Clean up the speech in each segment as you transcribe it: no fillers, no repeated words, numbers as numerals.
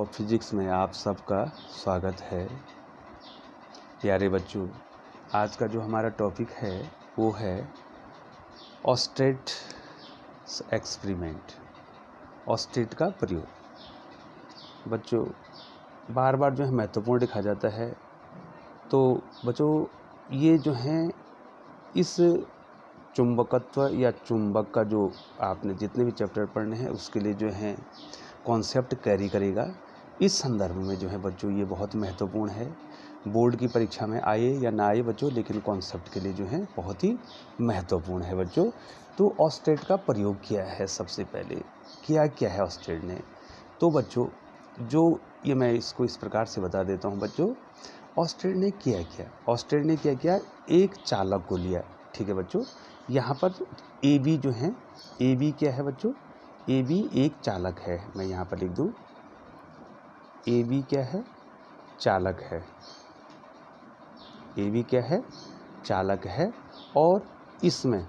Of physics में आप सबका स्वागत है। प्यारे बच्चों, आज का जो हमारा टॉपिक है वो है ऑस्टेट एक्सपेरिमेंट, ऑस्टेट का प्रयोग। बच्चों, बार बार जो है महत्वपूर्ण लिखा जाता है। तो बच्चों, ये जो हैं इस चुंबकत्व या चुंबक का जो आपने जितने भी चैप्टर पढ़ने हैं उसके लिए जो है कॉन्सेप्ट कैरी करेगा। इस संदर्भ में जो है बच्चों ये बहुत महत्वपूर्ण है। बोर्ड की परीक्षा में आए या ना आए बच्चों, लेकिन कॉन्सेप्ट के लिए जो है बहुत ही महत्वपूर्ण है बच्चों। तो ऑस्टेट का प्रयोग किया है, सबसे पहले क्या है ऑस्टेट ने। तो बच्चों जो ये मैं इसको इस प्रकार से बता देता हूँ बच्चों। ऑस्टेट ने ऑस्टेट ने क्या एक चालक को लिया। ठीक है बच्चों, यहाँ पर ए बी जो है, ए बी क्या है बच्चों, ए बी एक चालक है। मैं यहाँ पर लिख दूँ, ए बी क्या है, चालक है। ए बी क्या है, चालक है। और इसमें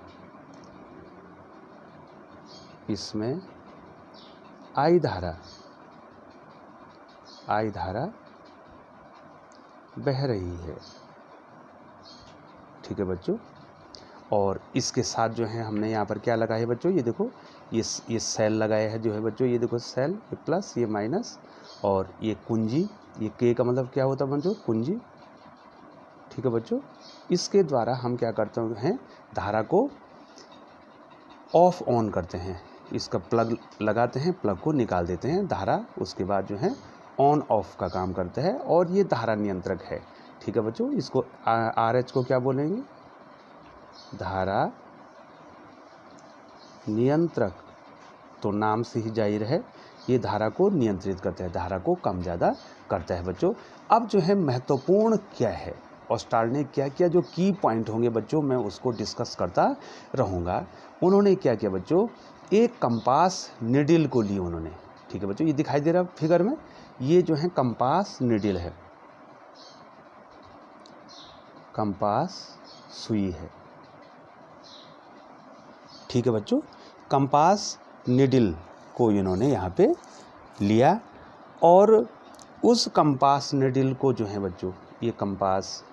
आई धारा बह रही है। ठीक है बच्चों, और इसके साथ जो है हमने यहाँ पर क्या लगाया है बच्चों, ये देखो ये सेल लगाया है जो है बच्चों, ये देखो सेल, ये प्लस ये माइनस, और ये कुंजी, ये के का मतलब क्या होता है बच्चों, कुंजी। ठीक है बच्चों, इसके द्वारा हम क्या करते हैं, धारा को ऑफ ऑन करते हैं। इसका प्लग लगाते हैं, प्लग को निकाल देते हैं, धारा उसके बाद जो है ऑन ऑफ का काम करता है, और ये धारा नियंत्रक है। ठीक है बच्चों, इसको आर एच को क्या बोलेंगे, धारा नियंत्रक। तो नाम से ही जाहिर है ये धारा को नियंत्रित करता है, धारा को कम ज़्यादा करता है बच्चों। अब जो है महत्वपूर्ण क्या है, ऑस्टार्ड ने क्या जो की पॉइंट होंगे बच्चों, मैं उसको डिस्कस करता रहूँगा। उन्होंने क्या किया बच्चों, एक कंपास निडिल को ली उन्होंने। ठीक है बच्चों, ये दिखाई दे रहा है फिगर में, ये जो है कंपास निडिल है, कंपास सुई है। ठीक है बच्चों, कंपास निडिल को इन्होंने यहाँ पे लिया, और उस कंपास निडिल को जो है बच्चों, ये कंपास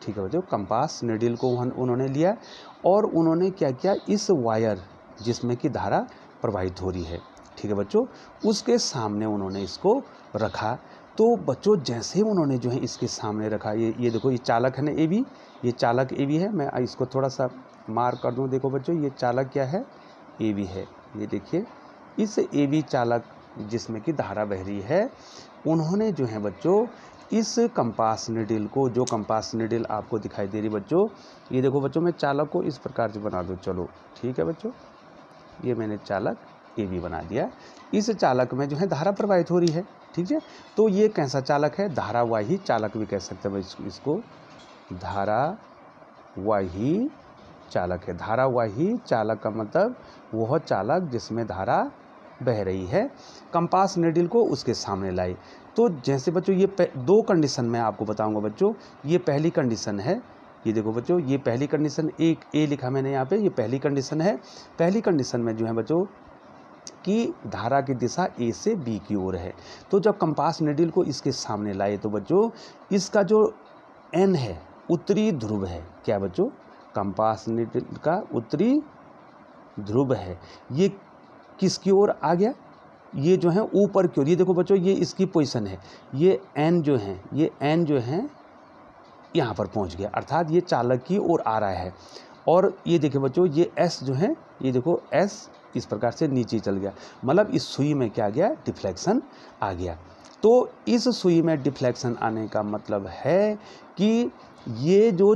ठीक है बच्चों, कंपास निडिल को उन्होंने लिया, और उन्होंने क्या किया, इस वायर जिसमें कि धारा प्रवाहित हो रही है, ठीक है बच्चों, उसके सामने उन्होंने इसको रखा। तो बच्चों जैसे ही उन्होंने जो है इसके सामने रखा, ये देखो, ये चालक है ना ए बी, ये चालक ए बी है। मैं इसको थोड़ा सा मार्क कर दूं, देखो बच्चों ये चालक क्या है, ए बी है। ये देखिए, इस ए बी चालक जिसमें कि धारा बह रही है, उन्होंने जो है बच्चों इस कंपास निडिल को, जो कंपास निडिल आपको दिखाई दे रही बच्चों, ये देखो बच्चों, मैं चालक को इस प्रकार से बना दूँ। चलो ठीक है बच्चों, ये मैंने चालक ए बी बना दिया। इस चालक में जो है धारा प्रवाहित हो रही है। ठीक है, तो ये कैसा चालक है, धारावाही चालक भी कह सकते हैं इसको, धारावाही चालक है। धारावाही चालक का मतलब वह चालक जिसमें धारा बह रही है। कंपास निडिल को उसके सामने लाई। तो जैसे बच्चों ये दो कंडीशन मैं आपको बताऊंगा बच्चों। ये पहली कंडीशन है, ये देखो बच्चों, ये पहली कंडीशन, एक ए लिखा मैंने यहाँ पे, ये पहली कंडीशन है। पहली कंडीशन में जो है बच्चों कि धारा की दिशा ए से बी की ओर है। तो जब कंपास निडिल को इसके सामने लाए तो बच्चों इसका जो एन है उत्तरी ध्रुव है। क्या बच्चों, कंपास निडिल का उत्तरी ध्रुव है। ये किसकी ओर आ गया, ये जो है ऊपर की ओर। ये देखो बच्चों, ये इसकी पोजीशन है, ये एन जो है, ये एन जो है यहाँ पर पहुँच गया, अर्थात ये चालक की ओर आ रहा है। और ये देखिए बच्चों, ये एस जो है, ये देखो एस इस प्रकार से नीचे चल गया, मतलब इस सुई में क्या गया, डिफ्लेक्शन आ गया। तो इस सुई में डिफ्लेक्शन आने का मतलब है कि ये जो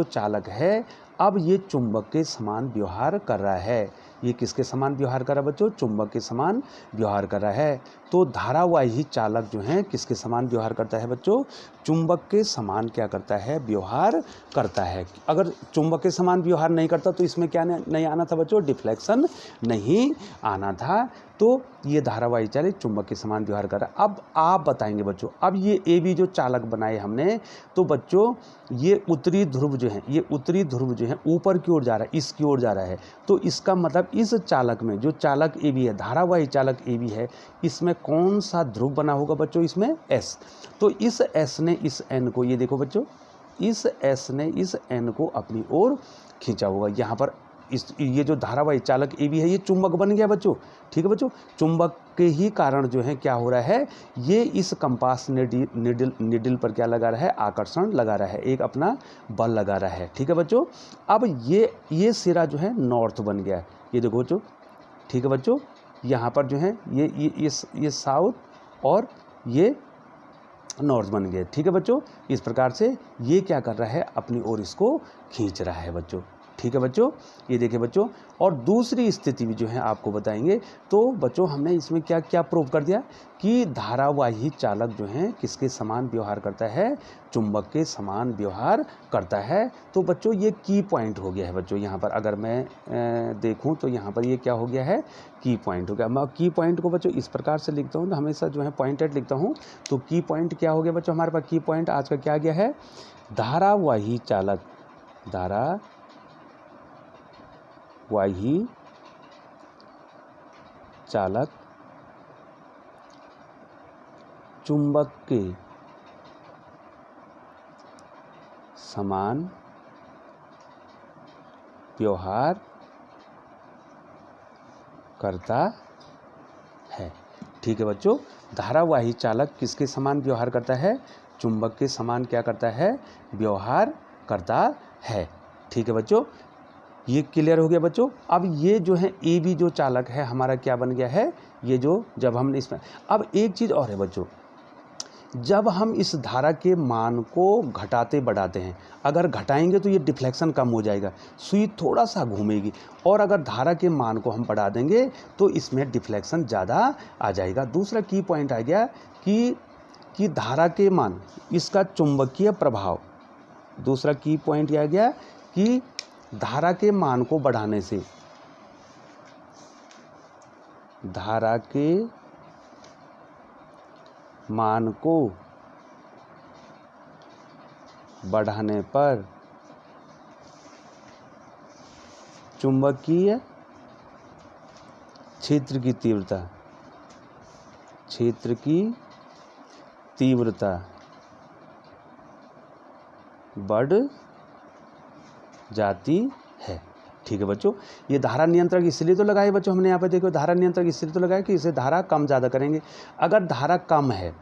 चालक है अब ये चुंबक के समान व्यवहार कर रहा है। ये किसके समान व्यवहार कर रहा है बच्चों, चुंबक के समान व्यवहार कर रहा है। तो धारावाही चालक जो है किसके समान व्यवहार करता है बच्चों, चुंबक के समान क्या करता है, व्यवहार करता है। अगर चुंबक के समान व्यवहार नहीं करता तो इसमें क्या नहीं आना था बच्चों, डिफ्लेक्शन नहीं आना था। तो ये धारावाही चालक चुंबक के समान व्यवहार कर रहा है। अब आप बताएंगे बच्चों, अब ये ए बी जो चालक बनाए हमने, तो बच्चों ये उत्तरी ध्रुव जो है, ये उत्तरी ध्रुव जो है ऊपर की ओर जा रहा है, इसकी ओर जा रहा है। तो इसका मतलब इस चालक में जो चालक ए बी है, धारावाही चालक ए बी है, इसमें कौन सा ध्रुव बना होगा बच्चों? इसमें एस। तो इस एस ने इस एन को, ये देखो बच्चों, इस एस ने इस एन को अपनी ओर खींचा होगा। यहाँ पर ये जो धारावाही चालक ए बी है, ये चुंबक बन गया बच्चों। ठीक है बच्चों, चुंबक के ही कारण जो है क्या हो रहा है, ये इस कंपास निडल पर क्या लगा रहा है? आकर्षण लगा रहा है, एक अपना बल लगा रहा है। ठीक है बच्चों, अब ये सिरा जो है नॉर्थ बन गया है, ये देखो बच्चों। ठीक है बच्चों, यहाँ पर जो है ये साउथ और ये नॉर्थ बन गए। ठीक है बच्चों, इस प्रकार से ये क्या कर रहा है? अपनी ओर इसको खींच रहा है बच्चों। ठीक है बच्चों, ये देखिए बच्चों। और दूसरी स्थिति भी जो है आपको बताएंगे। तो बच्चों हमने इसमें क्या क्या प्रूव कर दिया कि धारावाही चालक जो है किसके समान व्यवहार करता है? चुंबक के समान व्यवहार करता है। तो बच्चों ये की पॉइंट हो गया है बच्चों। यहाँ पर अगर मैं देखूँ तो यहाँ पर ये क्या हो गया है? की पॉइंट हो गया। मैं की पॉइंट को बच्चों इस प्रकार से लिखता हूँ, हमेशा जो है पॉइंटेड लिखता हूँ। तो की पॉइंट क्या हो गया बच्चों? हमारे पास की पॉइंट आज का क्या गया है? धारावाही चालक, धारावाही चालक चुंबक के समान व्यवहार करता है। ठीक है बच्चों, धारावाही चालक किसके समान व्यवहार करता है? चुंबक के समान क्या करता है? व्यवहार करता है। ठीक है बच्चों, ये क्लियर हो गया बच्चों। अब ये जो है ए बी जो चालक है हमारा क्या बन गया है? ये जो जब हमने इसमें, अब एक चीज़ और है बच्चों, जब हम इस धारा के मान को घटाते बढ़ाते हैं, अगर घटाएंगे तो ये डिफ्लेक्शन कम हो जाएगा, सुई थोड़ा सा घूमेगी, और अगर धारा के मान को हम बढ़ा देंगे तो इसमें डिफ्लेक्शन ज़्यादा आ जाएगा। दूसरा की पॉइंट आ गया कि धारा के मान, इसका चुंबकीय प्रभाव। दूसरा की पॉइंट आ गया कि धारा के मान को बढ़ाने से, धारा के मान को बढ़ाने पर चुंबकीय क्षेत्र की तीव्रता बढ़ जाती है। ठीक है बच्चों, ये धारा नियंत्रक इसलिए तो लगाए बच्चों हमने यहाँ पे, देखो धारा नियंत्रक इसलिए तो लगाया कि इसे धारा कम ज़्यादा करेंगे। अगर धारा कम है,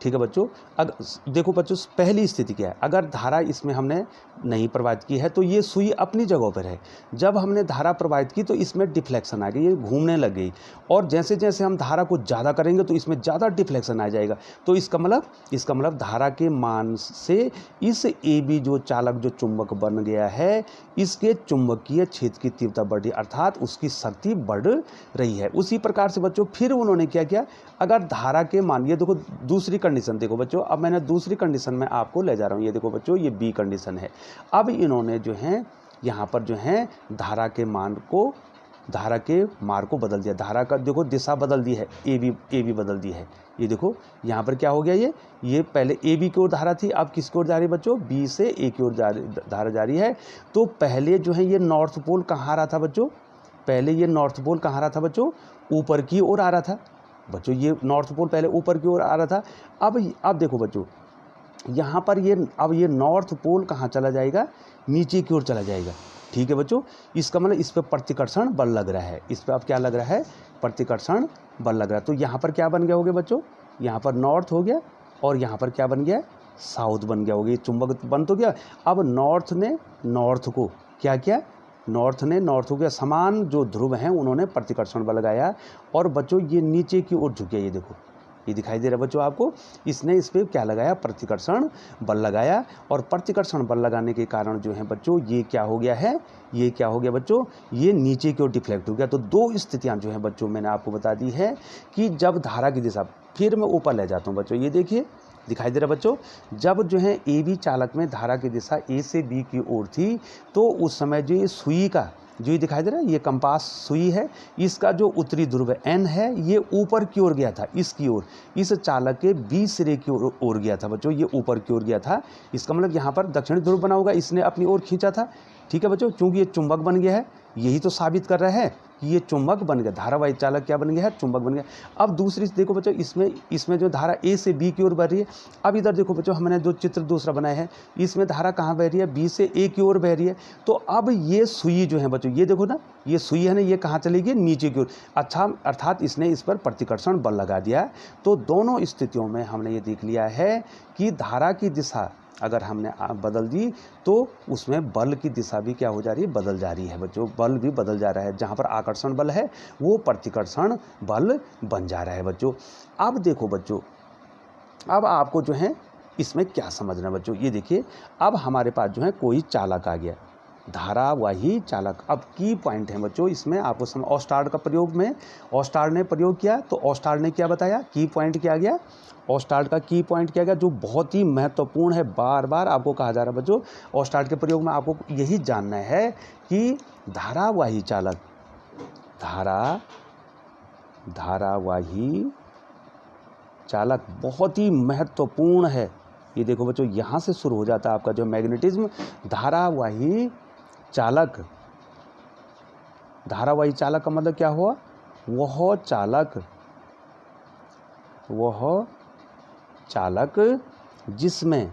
ठीक है बच्चों, अगर देखो बच्चों पहली स्थिति क्या है, अगर धारा इसमें हमने नहीं प्रवाहित की है तो ये सुई अपनी जगह पर है। जब हमने धारा प्रवाहित की तो इसमें डिफ्लेक्शन आ गई, ये घूमने लग गई, और जैसे जैसे हम धारा को ज़्यादा करेंगे तो इसमें ज़्यादा डिफ्लेक्शन आ जाएगा। तो इसका मतलब धारा के मान से इस ए बी जो चालक जो चुंबक बन गया है, इसके चुंबकीय क्षेत्र की तीव्रता बढ़ रही, अर्थात उसकी शक्ति बढ़ रही है। उसी प्रकार से बच्चों फिर उन्होंने क्या किया, अगर धारा के मान, ये देखो दूसरी कंडीशन देखो बच्चों, अब मैंने दूसरी कंडीशन में आपको ले जा रहा हूँ। ये देखो बच्चों, ये बी कंडीशन है। अब इन्होंने जो है यहाँ पर जो है धारा के मार्ग को बदल दिया। धारा का देखो दिशा बदल दी है, ए बी बदल दी है। ये देखो यहाँ पर क्या हो गया, ये पहले ए बी की ओर धारा थी, अब किसकी ओर जा रही है बच्चों? बी से ए की ओर धारा जा रही है। तो पहले जो है ये नॉर्थ पोल कहाँ आ रहा था बच्चों? पहले ये नॉर्थ पोल कहाँ आ रहा था बच्चों? ऊपर की ओर आ रहा था बच्चों। ये नॉर्थ पोल पहले ऊपर की ओर आ रहा था। अब देखो बच्चों, यहाँ पर ये नॉर्थ पोल कहाँ चला जाएगा? नीचे की ओर चला जाएगा। ठीक है बच्चों, इसका मतलब इस पर प्रतिकर्षण बल लग रहा है। इस पर अब क्या लग रहा है? प्रतिकर्षण बल लग रहा है। तो यहाँ पर क्या बन गया होगा बच्चों? यहाँ पर नॉर्थ हो गया, और यहाँ पर क्या बन गया? साउथ बन गया होगा। ये चुंबक बन तो गया। अब नॉर्थ ने नॉर्थ को क्या किया? नॉर्थ हो गया, समान जो ध्रुव हैं उन्होंने प्रतिकर्षण बल लगाया, और बच्चों ये नीचे की ओर झुक गया। ये देखो, ये दिखाई दे रहा है बच्चों आपको, इसने इस पर क्या लगाया? प्रतिकर्षण बल लगाया, और प्रतिकर्षण बल लगाने के कारण जो है बच्चों ये क्या हो गया है? ये क्या हो गया बच्चों? ये नीचे की ओर डिफ्लेक्ट हो गया। तो दो स्थितियां जो हैं बच्चों मैंने आपको बता दी है कि जब धारा की दिशा, फिर मैं ऊपर ले जाता हूँ बच्चों, ये देखिए दिखाई दे रहा बच्चों, जब जो है ए बी चालक में धारा की दिशा ए से बी की ओर थी, तो उस समय जो ये जो ये दिखाई दे रहा है, ये कंपास सुई है, इसका जो उत्तरी ध्रुव N है ये ऊपर की ओर गया था, इसकी ओर, इस चालक के बी सिरे की ओर गया था बच्चों, ये ऊपर की ओर गया था। इसका मतलब यहाँ पर दक्षिणी ध्रुव बना होगा, इसने अपनी ओर खींचा था। ठीक है बच्चों, क्योंकि ये चुंबक बन गया है, यही तो साबित कर रहा है कि ये चुंबक बन गया, धारावाही चालक क्या बन गया है, चुंबक बन गया। अब दूसरी देखो बच्चों, इसमें जो धारा ए से बी की ओर बह रही है। अब इधर देखो बच्चों, हमने जो चित्र दूसरा बनाया है, इसमें धारा कहाँ बह रही है, बी से ए की ओर बह रही है। तो अब ये सुई जो है बच्चों, ये देखो ना, ये सुई है ना, ये कहाँ चलेगी, नीचे की ओर। अच्छा, अर्थात इसने इस पर प्रतिकर्षण बल लगा दिया। तो दोनों स्थितियों में हमने ये देख लिया है कि धारा की दिशा अगर हमने बदल दी तो उसमें बल की दिशा भी क्या हो जा रही है, बदल जा रही है बच्चों, बल भी बदल जा रहा है। जहाँ पर आकर्षण बल है वो प्रतिकर्षण बल बन जा रहा है बच्चों। अब देखो बच्चों, अब आपको जो है इसमें क्या समझना है बच्चों, ये देखिए, अब हमारे पास जो है कोई चालक आ गया, धारावाही चालक। अब की पॉइंट है बच्चों इसमें, आपको समझ, ऑस्टार्ड का प्रयोग में, ऑस्टार्ड ने प्रयोग किया तो ऑस्टार्ड ने क्या बताया, की पॉइंट क्या गया, ऑस्टार्ड का की पॉइंट क्या गया, जो बहुत ही महत्वपूर्ण है, बार बार आपको कहा जा रहा है बच्चों, ऑस्टार्ड के प्रयोग में आपको यही जानना है कि धारावाही चालक, धारावाही चालक बहुत ही महत्वपूर्ण है। ये देखो बच्चों, यहाँ से शुरू हो जाता है आपका जो मैग्नेटिज्म। धारावाही चालक, धारावाही चालक का मतलब क्या हुआ, वह चालक जिसमें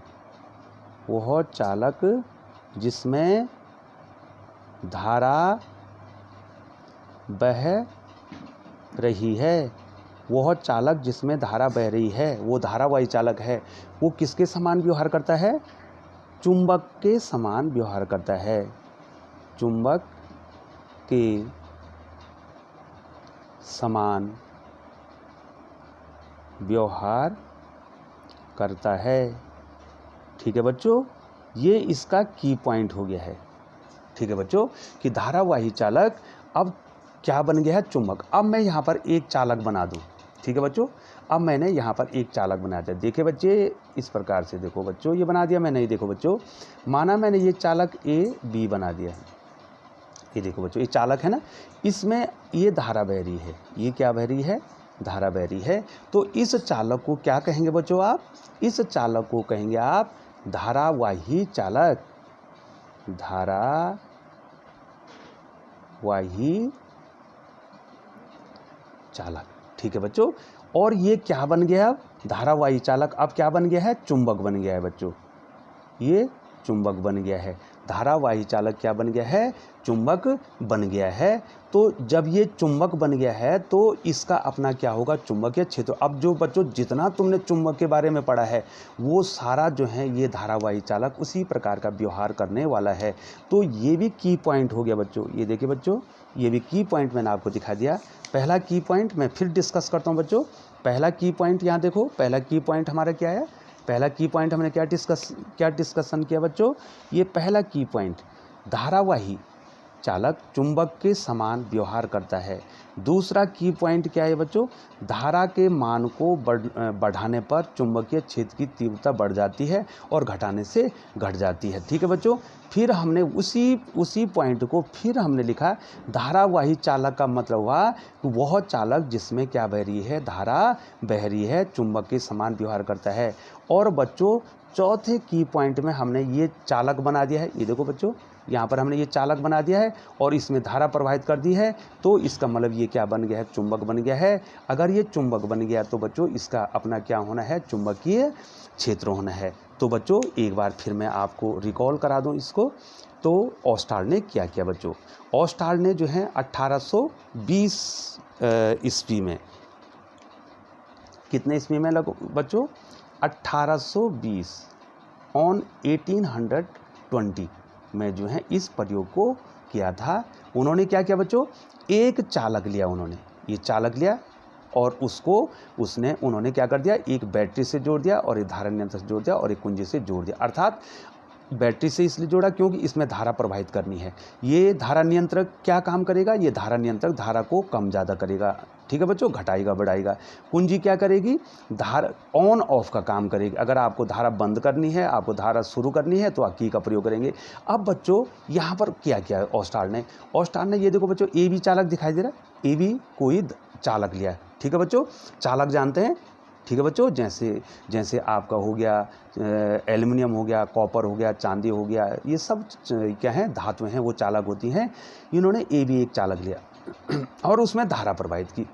धारा बह रही है, वह चालक जिसमें धारा बह रही है वो धारावाही चालक है। वो किसके समान व्यवहार करता है, चुंबक के समान व्यवहार करता है, चुंबक के समान व्यवहार करता है। ठीक है बच्चों, ये इसका की पॉइंट हो गया है। ठीक है बच्चों, कि धारावाही चालक अब क्या बन गया है, चुंबक। अब मैं यहाँ पर एक चालक बना दूँ। ठीक है बच्चों, अब मैंने यहाँ पर एक चालक बना दिया। देखिए बच्चे, इस प्रकार से देखो बच्चों, ये बना दिया मैंने। ये देखो बच्चों, माना मैंने ये चालक ए बी बना दिया है। ये देखो बच्चों, ये चालक है ना, इसमें ये धारा बह रही है, ये क्या बह रही है, धारा बह रही है। तो इस चालक को क्या कहेंगे बच्चों आप, इस चालक को कहेंगे आप धारावाही चालक, धारावाही चालक। ठीक है बच्चों, और ये क्या बन गया, अब धारावाही चालक अब क्या बन गया है, चुंबक बन गया है बच्चों, ये चुंबक बन गया है। धारावाही चालक क्या बन गया है, चुंबक बन गया है। तो जब ये चुंबक बन गया है तो इसका अपना क्या होगा, चुंबकीय क्षेत्र। अब जो बच्चों जितना तुमने चुंबक के बारे में पढ़ा है वो सारा जो है ये धारावाही चालक उसी प्रकार का व्यवहार करने वाला है। तो ये भी की पॉइंट हो गया बच्चों। ये देखिए बच्चों, ये भी की पॉइंट मैंने आपको दिखा दिया। पहला की पॉइंट मैं फिर डिस्कस करता हूँ बच्चों। पहला की पॉइंट यहाँ देखो, पहला की पॉइंट हमारा क्या है, पहला की पॉइंट हमने क्या डिस्कशन किया बच्चों, ये पहला की पॉइंट, धारावाही चालक चुंबक के समान व्यवहार करता है। दूसरा की पॉइंट क्या है बच्चों, धारा के मान को बढ़ाने पर चुंबकीय क्षेत्र की तीव्रता बढ़ जाती है और घटाने से घट जाती है। ठीक है बच्चों, फिर हमने उसी पॉइंट को फिर हमने लिखा, धारावाही चालक का मतलब हुआ वह चालक जिसमें क्या बह रही है, धारा बह रही है, चुंबक के समान व्यवहार करता है। और बच्चों चौथे की पॉइंट में हमने ये चालक बना दिया है। ये देखो बच्चों, यहाँ पर हमने ये चालक बना दिया है और इसमें धारा प्रवाहित कर दी है, तो इसका मतलब ये क्या बन गया है, चुंबक बन गया है। अगर ये चुंबक बन गया तो बच्चों इसका अपना क्या होना है, चुंबकीय क्षेत्र होना है। तो बच्चों एक बार फिर मैं आपको रिकॉल करा दूं इसको। तो ऑस्टार्ड ने क्या किया बच्चों, ऑस्टार्ड ने जो है 1820 ईस्वी में, कितने ईस्वी में लगो बच्चों, 1820 ऑन 1820 में जो है इस प्रयोग को किया था। उन्होंने क्या किया बच्चों, एक चालक लिया, उन्होंने ये चालक लिया और उन्होंने क्या कर दिया, एक बैटरी से जोड़ दिया और एक धारा नियंत्रक से जोड़ दिया और एक कुंजी से जोड़ दिया। अर्थात बैटरी से इसलिए जोड़ा क्योंकि इसमें धारा प्रवाहित करनी है। ये धारा नियंत्रक क्या काम करेगा, ये धारा नियंत्रक धारा को कम ज़्यादा करेगा, ठीक है बच्चों, घटाएगा बढ़ाएगा। कुंजी क्या करेगी, धारा ऑन ऑफ का काम करेगी। अगर आपको धारा बंद करनी है, आपको धारा शुरू करनी है, तो आप की का प्रयोग करेंगे। अब बच्चों यहाँ पर क्या किया ऑस्टार ने, ये देखो बच्चों ए बी चालक दिखाई दे रहा है, ए बी कोई चालक लिया है, ठीक है बच्चों। चालक जानते हैं, ठीक है बच्चों, जैसे आपका हो गया एल्युमिनियम हो गया, कॉपर हो गया, चांदी हो गया, ये सब क्या है, धातुएं हैं, वो चालक होती हैं। इन्होंने ए बी एक चालक लिया और उसमें धारा प्रवाहित की।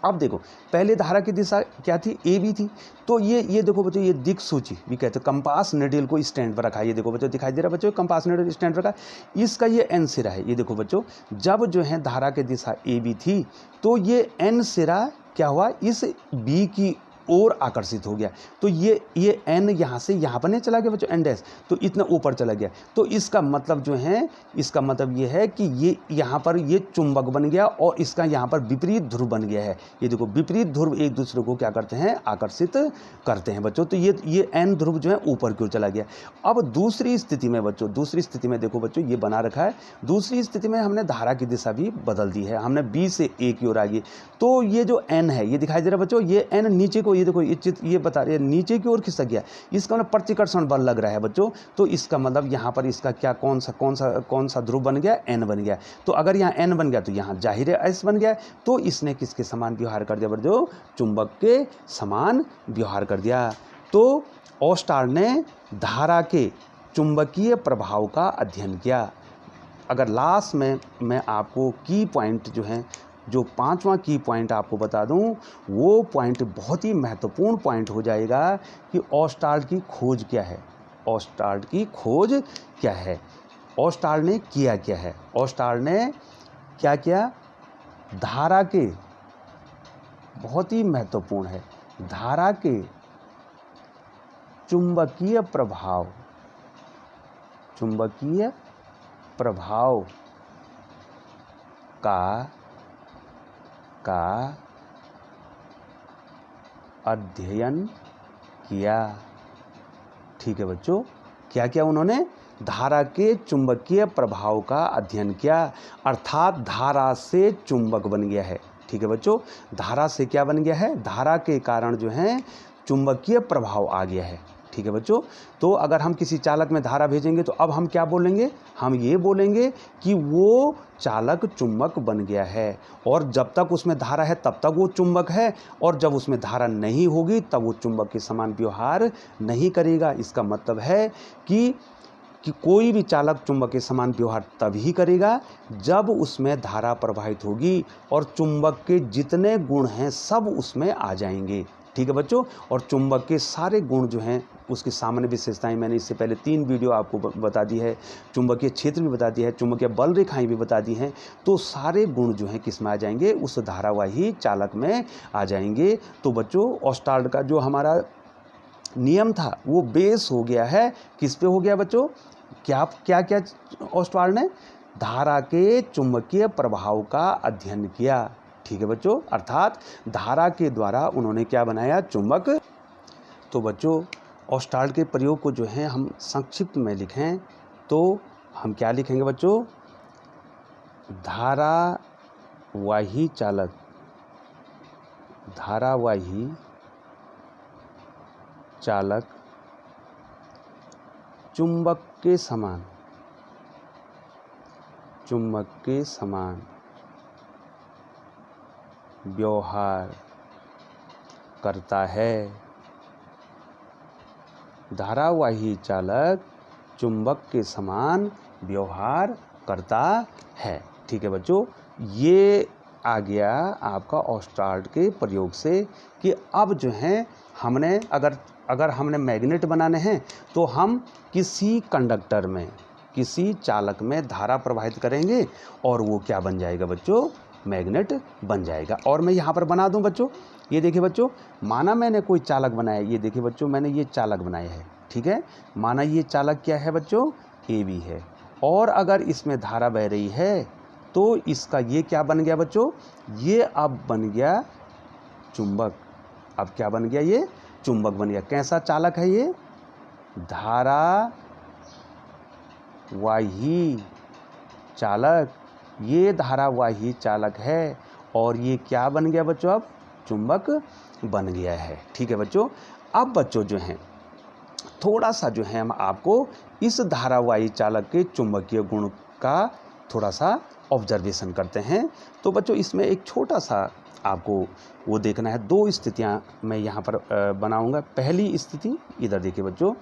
अब देखो पहले धारा की दिशा क्या थी, ए बी थी। तो ये देखो बच्चों, ये दिक्सूची भी कहते हैं, कंपास निडल को स्टैंड पर रखा है। ये देखो बच्चों दिखाई दे रहा है बच्चों, कंपास निडल स्टैंड पर रखा है। इसका ये एन सिरा है। ये देखो बच्चों, जब जो है धारा की दिशा ए बी थी, तो ये एन सिरा क्या हुआ, इस बी की ओर आकर्षित हो गया। तो ये एन यहाँ से यहाँ पर नहीं चला गया बच्चों, एन डैश, तो इतना ऊपर चला गया। तो इसका मतलब जो है, इसका मतलब ये है कि ये यहाँ पर ये चुंबक बन गया और इसका यहाँ पर विपरीत ध्रुव बन गया है। ये देखो विपरीत ध्रुव एक दूसरे को क्या करते हैं, आकर्षित करते हैं बच्चों। तो ये एन ध्रुव जो है ऊपर की ओर चला गया। अब दूसरी स्थिति में बच्चों, दूसरी स्थिति में देखो बच्चों, ये बना रखा है। दूसरी स्थिति में हमने धारा की दिशा भी बदल दी है, हमने बी से ए की ओर आ गई। तो ये जो एन है, ये दिखाई दे रहा है बच्चों, ये एन नीचे को, ये देखो ये चित्र ये बता रही है नीचे की ओर खिसक गया। इसका मतलब प्रतिकर्षण बल लग रहा है बच्चों। तो इसका मतलब यहाँ पर इसका क्या, कौन सा ध्रुव बन गया, एन बन गया। तो अगर यहाँ एन बन गया तो यहाँ जाहिर है एस बन गया। तो इसने किसके समान व्यवहार कर दिया बच्चों, चुंबक के समान व्यवहार कर दिया। तो ऑस्टार ने धारा के चुंबकीय प्रभाव का अध्ययन किया। अगर लास्ट में मैं आपको की पॉइंट जो है, जो 5वां की पॉइंट आपको बता दूं, वो पॉइंट बहुत ही महत्वपूर्ण पॉइंट हो जाएगा कि ऑस्टार्ड की खोज क्या है। ऑस्टार्ड की खोज क्या है, ऑस्टार्ड ने किया क्या है। ऑस्टार्ड ने क्या किया, धारा के, बहुत ही महत्वपूर्ण है, धारा के चुंबकीय प्रभाव का अध्ययन किया। ठीक है बच्चों, क्या किया उन्होंने, धारा के चुंबकीय प्रभाव का अध्ययन किया, अर्थात धारा से चुंबक बन गया है। ठीक है बच्चों, धारा से क्या बन गया है, धारा के कारण जो है चुंबकीय प्रभाव आ गया है। ठीक है बच्चों, तो अगर हम किसी चालक में धारा भेजेंगे तो अब हम क्या बोलेंगे, हम ये बोलेंगे कि वो चालक चुंबक बन गया है। और जब तक उसमें धारा है तब तक वो चुंबक है, और जब उसमें धारा नहीं होगी तब वो चुंबक के समान व्यवहार नहीं करेगा। इसका मतलब है कि कोई भी चालक चुंबक के समान व्यवहार तभी करेगा जब उसमें धारा प्रवाहित होगी और चुंबक के जितने गुण हैं सब उसमें आ जाएंगे। ठीक है बच्चों, और चुंबक के सारे गुण जो हैं, उसकी सामान्य विशेषताएं मैंने इससे पहले 3 वीडियो आपको बता दी है, चुंबकीय क्षेत्र भी बता दिया है, चुंबकीय बल रेखाएं भी बता दी हैं। तो सारे गुण जो हैं किस में आ जाएंगे, उस धारावाही चालक में आ जाएंगे। तो बच्चों, ऑस्टार्ड का जो हमारा नियम था वो बेस हो गया है, किस पे हो गया बच्चों, क्या ऑस्टार्ड ने धारा के चुंबकीय प्रभाव का अध्ययन किया। ठीक है बच्चों, अर्थात धारा के द्वारा उन्होंने क्या बनाया, चुंबक। तो बच्चों, ऑस्टार्ड के प्रयोग को जो है हम संक्षिप्त में लिखें तो हम क्या लिखेंगे बच्चों, धारावाही चालक, धारावाही चालक चुंबक के समान, चुंबक के समान व्यवहार करता है। धारावाही चालक चुंबक के समान व्यवहार करता है। ठीक है बच्चों, ये आ गया आपका ऑस्टार्ड के प्रयोग से कि अब जो है हमने अगर हमने मैग्नेट बनाने हैं तो हम किसी कंडक्टर में, किसी चालक में धारा प्रवाहित करेंगे और वो क्या बन जाएगा बच्चों, मैग्नेट बन जाएगा। और मैं यहाँ पर बना दूं बच्चों, ये देखिए बच्चों, माना मैंने कोई चालक बनाया, ये देखिए बच्चों मैंने ये चालक बनाया है। ठीक है, माना ये चालक क्या है बच्चों, ए बी है, और अगर इसमें धारा बह रही है तो इसका ये क्या बन गया बच्चों, ये अब बन गया चुंबक। अब क्या बन गया, ये चुंबक बन गया। कैसा चालक है ये, धारा धारावाही चालक, ये धारावाही चालक है और ये क्या बन गया बच्चों, अब चुंबक बन गया है। ठीक है बच्चों। अब बच्चों जो हैं थोड़ा सा जो है हम आपको इस धारावाही चालक के चुंबकीय गुण का थोड़ा सा ऑब्जर्वेशन करते हैं। तो बच्चों इसमें एक छोटा सा आपको वो देखना है, दो स्थितियां मैं यहाँ पर बनाऊंगा। पहली स्थिति इधर देखिए बच्चों,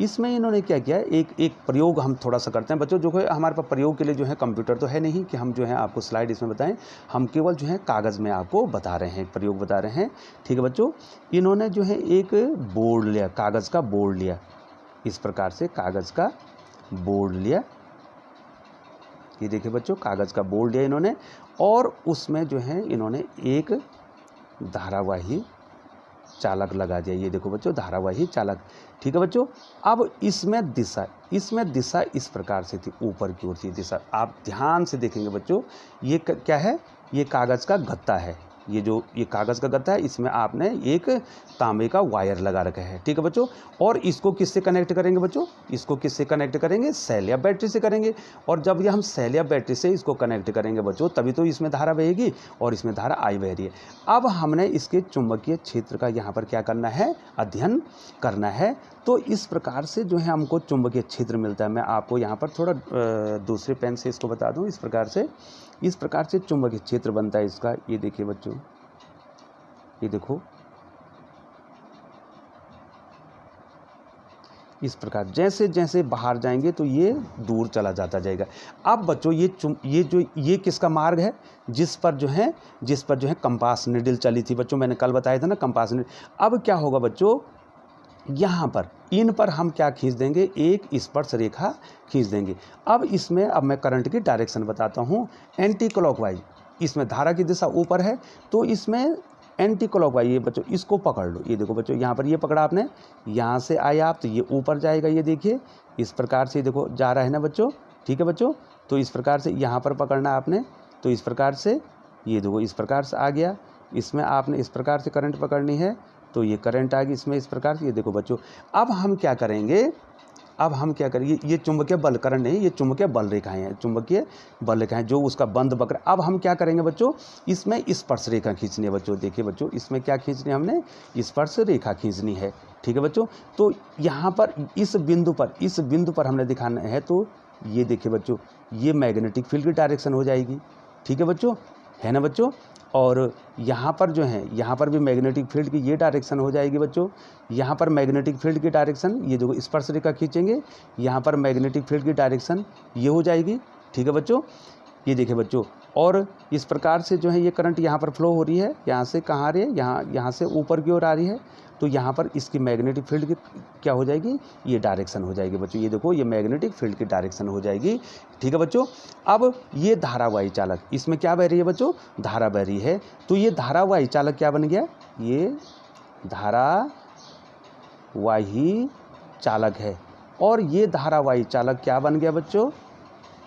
इसमें इन्होंने क्या किया है, एक प्रयोग हम थोड़ा सा करते हैं बच्चों। जो है हमारे पास प्रयोग के लिए जो है कंप्यूटर तो है नहीं कि हम जो है आपको स्लाइड इसमें बताएं, हम केवल जो है कागज़ में आपको बता रहे हैं, प्रयोग बता रहे हैं। ठीक है बच्चों। इन्होंने जो है एक बोर्ड लिया, कागज़ का बोर्ड लिया, इस प्रकार से कागज़ का बोर्ड लिया, ये देखिए बच्चों कागज़ का बोर्ड लिया इन्होंने, और उसमें जो है इन्होंने एक धारावाही चालक लगा दिया। ये देखो बच्चों धारावाही चालक। ठीक है बच्चों। अब इसमें दिशा इस प्रकार से थी, ऊपर की ओर थी दिशा। आप ध्यान से देखेंगे बच्चों, ये क्या है, ये कागज़ का गत्ता है, ये कागज़ का गत्ता है, इसमें आपने एक तांबे का वायर लगा रखा है। ठीक है बच्चों। और इसको किससे कनेक्ट करेंगे बच्चों, इसको किससे कनेक्ट करेंगे, सेल या बैटरी से करेंगे। और जब ये हम सेल या बैटरी से इसको कनेक्ट करेंगे बच्चों, तभी तो इसमें धारा बहेगी, और इसमें धारा आई बह रही है। अब हमने इसके चुंबकीय क्षेत्र का यहाँ पर क्या करना है, अध्ययन करना है। तो इस प्रकार से जो है हमको चुंबकीय क्षेत्र मिलता है। मैं आपको यहाँ पर थोड़ा दूसरे पेन से इसको बता दूँ। इस प्रकार से चुंबकीय क्षेत्र बनता है इसका। ये देखिए बच्चों, ये देखो इस प्रकार जैसे जैसे बाहर जाएंगे तो ये दूर चला जाता जाएगा। अब बच्चों ये किसका मार्ग है, जिस पर जो है कंपास निडल चली थी बच्चों, मैंने कल बताया था ना कंपास निडल। अब क्या होगा बच्चों, यहाँ पर इन पर हम क्या खींच देंगे, एक स्पर्श रेखा खींच देंगे। अब मैं करंट की डायरेक्शन बताता हूँ। एंटी क्लॉकवाइज, इसमें धारा की दिशा ऊपर है, तो इसमें एंटी क्लॉकवाइज, ये बच्चों इसको पकड़ लो। ये देखो बच्चों यहाँ पर ये पकड़ा आपने, यहाँ से आए आप तो ये ऊपर जाएगा। ये देखिए इस प्रकार से देखो जा रहा है ना बच्चों। ठीक है बच्चों। तो इस प्रकार से यहाँ पर पकड़ना आपने, तो इस प्रकार से ये देखो इस प्रकार से आ गया। इसमें आपने इस प्रकार से करंट पकड़नी है, तो ये करंट आ गई इसमें इस प्रकार से। ये देखो बच्चों, अब हम क्या करेंगे, ये चुंबकीय बल करंट नहीं, ये चुंबकीय बल रेखाएं हैं, चुंबकीय बल रेखाएं जो उसका बंद वक्र। अब हम क्या करेंगे बच्चों, इसमें स्पर्श रेखा खींचनी है बच्चों। देखिए बच्चों इसमें क्या खींचनी है, हमने स्पर्श रेखा खींचनी है। ठीक है बच्चों। तो यहाँ पर इस बिंदु पर हमने दिखाना है। तो ये देखिए बच्चों, ये मैग्नेटिक फील्ड की डायरेक्शन हो जाएगी। ठीक है बच्चों, है ना बच्चों। और यहाँ पर यहाँ पर भी मैग्नेटिक फील्ड की ये डायरेक्शन हो जाएगी बच्चों। यहाँ पर मैग्नेटिक फील्ड की डायरेक्शन, ये जो स्पर्श रेखा खींचेंगे, यहाँ पर मैग्नेटिक फील्ड की डायरेक्शन ये हो जाएगी। ठीक है बच्चों। ये देखिए बच्चों, और इस प्रकार से जो है ये करंट यहाँ पर फ्लो हो रही है, यहाँ से कहाँ आ रही है, यहाँ से ऊपर की ओर आ रही है। तो यहाँ पर इसकी मैग्नेटिक फील्ड की क्या हो जाएगी, ये डायरेक्शन हो जाएगी बच्चों। ये देखो ये मैग्नेटिक फील्ड की डायरेक्शन हो जाएगी। ठीक है बच्चों। अब ये धारावाही चालक, इसमें क्या बह रही है बच्चों, धारा बह रही है। तो ये धारावाही चालक क्या बन गया, ये धारावाही चालक है। और ये धारावाही चालक क्या बन गया बच्चों,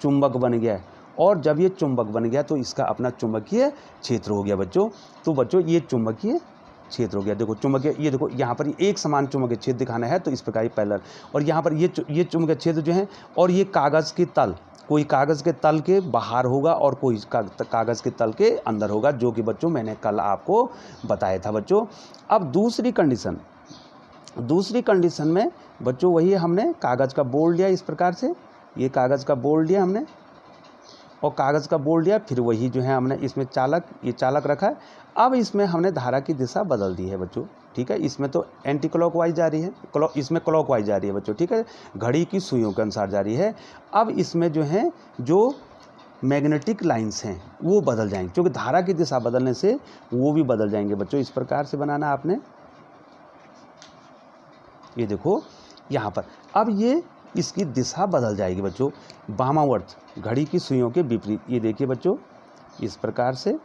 चुंबक बन गया। और जब ये चुंबक बन गया तो इसका अपना चुंबकीय क्षेत्र हो गया बच्चों। तो बच्चों ये चुंबकीय क्षेत्र हो गया। देखो चुंबकीय, ये देखो यहाँ पर एक समान चुंबकीय क्षेत्र दिखाना है, तो इस प्रकार पैरेलल। और यहाँ पर ये चुंबकीय क्षेत्र जो है, और ये कागज़ के तल, कोई कागज़ के तल के बाहर होगा और कोई कागज़ के तल के अंदर होगा, जो कि बच्चों मैंने कल आपको बताया था बच्चों। अब दूसरी कंडीशन में बच्चों वही हमने कागज़ का बोर्ड लिया, इस प्रकार से ये कागज़ का बोर्ड लिया हमने, और कागज़ का बोर्ड लिया, फिर वही जो है हमने इसमें ये चालक रखा है। अब इसमें हमने धारा की दिशा बदल दी है बच्चों। ठीक है, इसमें तो एंटी क्लॉकवाइज जा रही है, इसमें क्लॉकवाइज जा रही है बच्चों। ठीक है, घड़ी की सुइयों के अनुसार जा रही है। अब इसमें जो मैग्नेटिक लाइंस हैं वो बदल जाएंगे, क्योंकि धारा की दिशा बदलने से वो भी बदल जाएंगे बच्चों। इस प्रकार से बनाना आपने, ये देखो यहाँ पर। अब ये इसकी दिशा बदल जाएगी बच्चों, वामावर्त, घड़ी की सुइयों के विपरीत। ये देखिए बच्चों इस प्रकार से।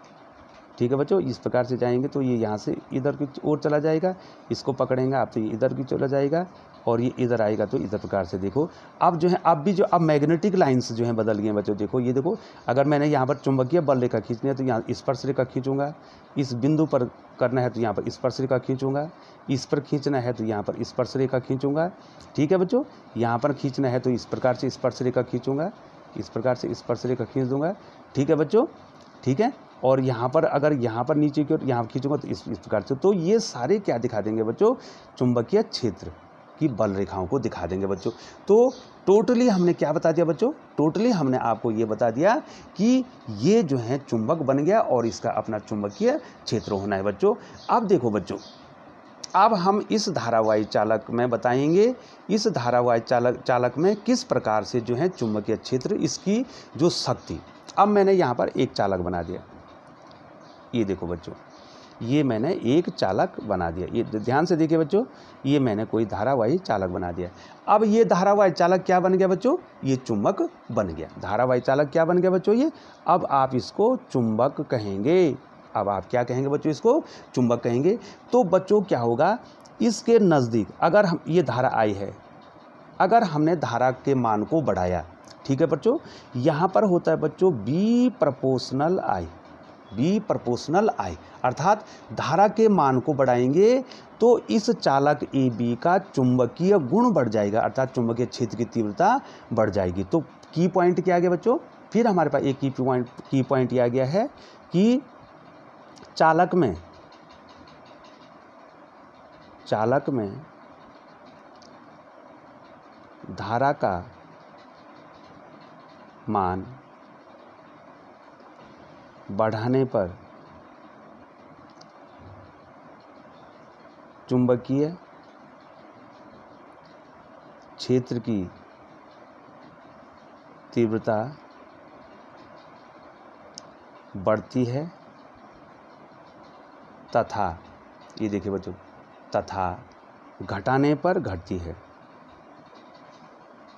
ठीक है बच्चों, इस प्रकार से जाएंगे तो ये यहाँ से इधर की ओर चला जाएगा, इसको पकड़ेंगे आप तो ये इधर की चला जाएगा, और ये इधर आएगा तो इधर प्रकार से देखो। अब जो है अब मैग्नेटिक लाइंस जो है बदल गए बच्चों। देखो ये देखो, अगर मैंने यहाँ पर चुंबकीय बल रेखा खींचनी है तो यहाँ स्पर्श रेखा खींचूंगा, इस बिंदु पर करना है तो यहाँ पर स्पर्श रेखा खींचूंगा, इस पर खींचना है तो यहाँ पर स्पर्श रेखा खींचूंगा। ठीक है बच्चों, यहाँ पर खींचना है तो इस प्रकार से स्पर्श रेखा खींचूंगा, इस प्रकार से स्पर्श रेखा खींच दूंगा। ठीक है बच्चों, ठीक है। और यहाँ पर अगर यहाँ पर नीचे की ओर यहाँ खींचूंगा तो इस प्रकार से। तो ये सारे क्या दिखा देंगे बच्चों, चुंबकीय क्षेत्र की बल रेखाओं को दिखा देंगे बच्चों। तो टोटली हमने क्या बता दिया बच्चों, टोटली हमने आपको ये बता दिया कि ये जो है चुंबक बन गया और इसका अपना चुंबकीय क्षेत्र होना है बच्चों। अब देखो बच्चों, अब हम इस धारावाही चालक में बताएंगे, इस धारावाही चालक में किस प्रकार से जो है चुंबकीय क्षेत्र, इसकी जो शक्ति। अब मैंने यहाँ पर एक चालक बना दिया, ये देखो बच्चों, ये मैंने एक चालक बना दिया। ये ध्यान से देखिए बच्चों, ये मैंने कोई धारावाही चालक बना दिया। अब ये धारावाही चालक क्या बन गया बच्चों, ये चुंबक बन गया। धारावाही चालक क्या बन गया बच्चों ये, अब आप इसको चुंबक कहेंगे। अब आप क्या कहेंगे बच्चों, इसको चुंबक कहेंगे। तो बच्चों क्या होगा, इसके नज़दीक अगर हम ये धारा आई है, अगर हमने धारा के मान को बढ़ाया, ठीक है बच्चों, यहाँ पर होता है बच्चों बी प्रपोर्शनल आई, बी प्रपोर्शनल आई, अर्थात धारा के मान को बढ़ाएंगे तो इस चालक ए बी का चुंबकीय गुण बढ़ जाएगा, अर्थात चुंबकीय क्षेत्र की तीव्रता बढ़ जाएगी। तो की पॉइंट क्या आ गया बच्चों, फिर हमारे पास एक की पॉइंट ये आ गया है कि चालक में धारा का मान बढ़ाने पर चुंबकीय क्षेत्र की तीव्रता बढ़ती है तथा, ये देखिए बच्चों, तथा घटाने पर घटती है,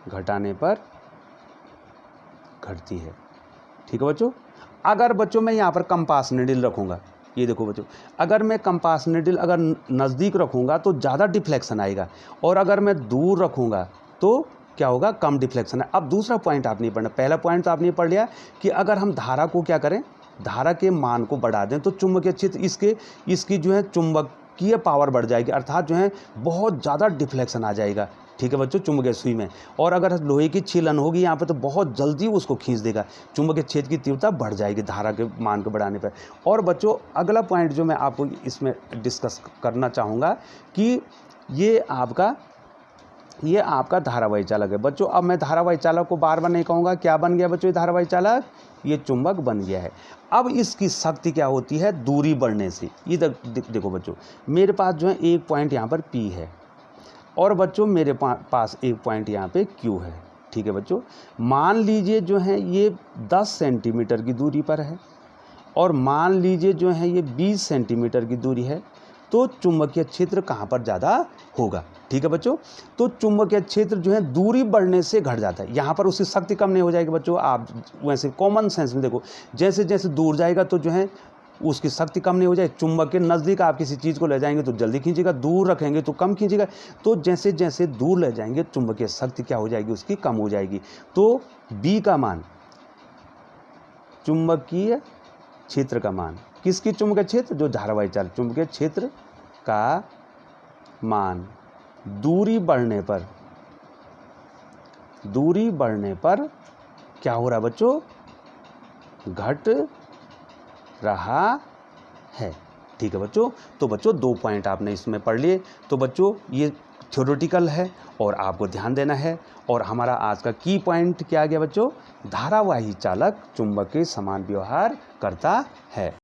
घटाने पर घटती है। ठीक है बच्चों। अगर बच्चों मैं यहाँ पर कंपास निडल रखूँगा, ये देखो बच्चों, अगर मैं कंपास निडल अगर नज़दीक रखूँगा तो ज़्यादा डिफ्लेक्शन आएगा, और अगर मैं दूर रखूँगा तो क्या होगा, कम डिफ्लेक्शन है। अब दूसरा पॉइंट आप नहीं पढ़ना, पहला पॉइंट तो आपने पढ़ लिया कि अगर हम धारा को क्या करें, धारा के मान को बढ़ा दें तो चुंबकीय क्षेत्र इसकी जो है चुंबकीय पावर बढ़ जाएगी, अर्थात जो है बहुत ज़्यादा डिफ्लेक्शन आ जाएगा। ठीक है बच्चों, चुंबकीय सुई में। और अगर लोहे की छीलन होगी यहाँ पे तो बहुत जल्दी उसको खींच देगा, चुंबकीय क्षेत्र की तीव्रता बढ़ जाएगी धारा के मान को बढ़ाने पर। और बच्चों अगला पॉइंट जो मैं आपको इसमें डिस्कस करना चाहूँगा कि ये आपका धारावाही चालक है बच्चों। अब मैं धारावाही चालक को बार बार नहीं कहूँगा, क्या बन गया बच्चों ये धारावाही चालक, ये चुंबक बन गया है। अब इसकी शक्ति क्या होती है, दूरी बढ़ने से। इधर देखो बच्चों, मेरे पास जो है एक पॉइंट यहाँ पर P है, और बच्चों मेरे पास एक पॉइंट यहाँ पे Q है। ठीक है बच्चों, मान लीजिए जो है ये 10 सेंटीमीटर की दूरी पर है, और मान लीजिए जो है ये 20 सेंटीमीटर की दूरी है, तो चुंबकीय क्षेत्र कहाँ पर ज़्यादा होगा। ठीक है बच्चों, तो चुंबकीय क्षेत्र जो है दूरी बढ़ने से घट जाता है, यहाँ पर उसकी शक्ति कम नहीं हो जाएगी बच्चों। आप वैसे कॉमन सेंस में देखो, जैसे जैसे दूर जाएगा तो जो है उसकी शक्ति कम नहीं हो जाए। चुंबक के नज़दीक आप किसी चीज़ को ले जाएंगे तो जल्दी खींचेगा, दूर रखेंगे तो कम खींचेगा। तो जैसे जैसे दूर ले जाएंगे चुंबकीय शक्ति क्या हो जाएगी, उसकी कम हो जाएगी। तो बी का मान, चुंबकीय क्षेत्र का मान, किसकी चुंबकीय क्षेत्र, जो धारावाही चालक चुंबकीय क्षेत्र का मान दूरी बढ़ने पर क्या हो रहा है बच्चों, घट रहा है। ठीक है बच्चों, तो बच्चों 2 पॉइंट आपने इसमें पढ़ लिए। तो बच्चों ये थ्योरेटिकल है और आपको ध्यान देना है। और हमारा आज का की पॉइंट क्या आ गया बच्चों, धारावाही चालक चुंबक के समान व्यवहार करता है।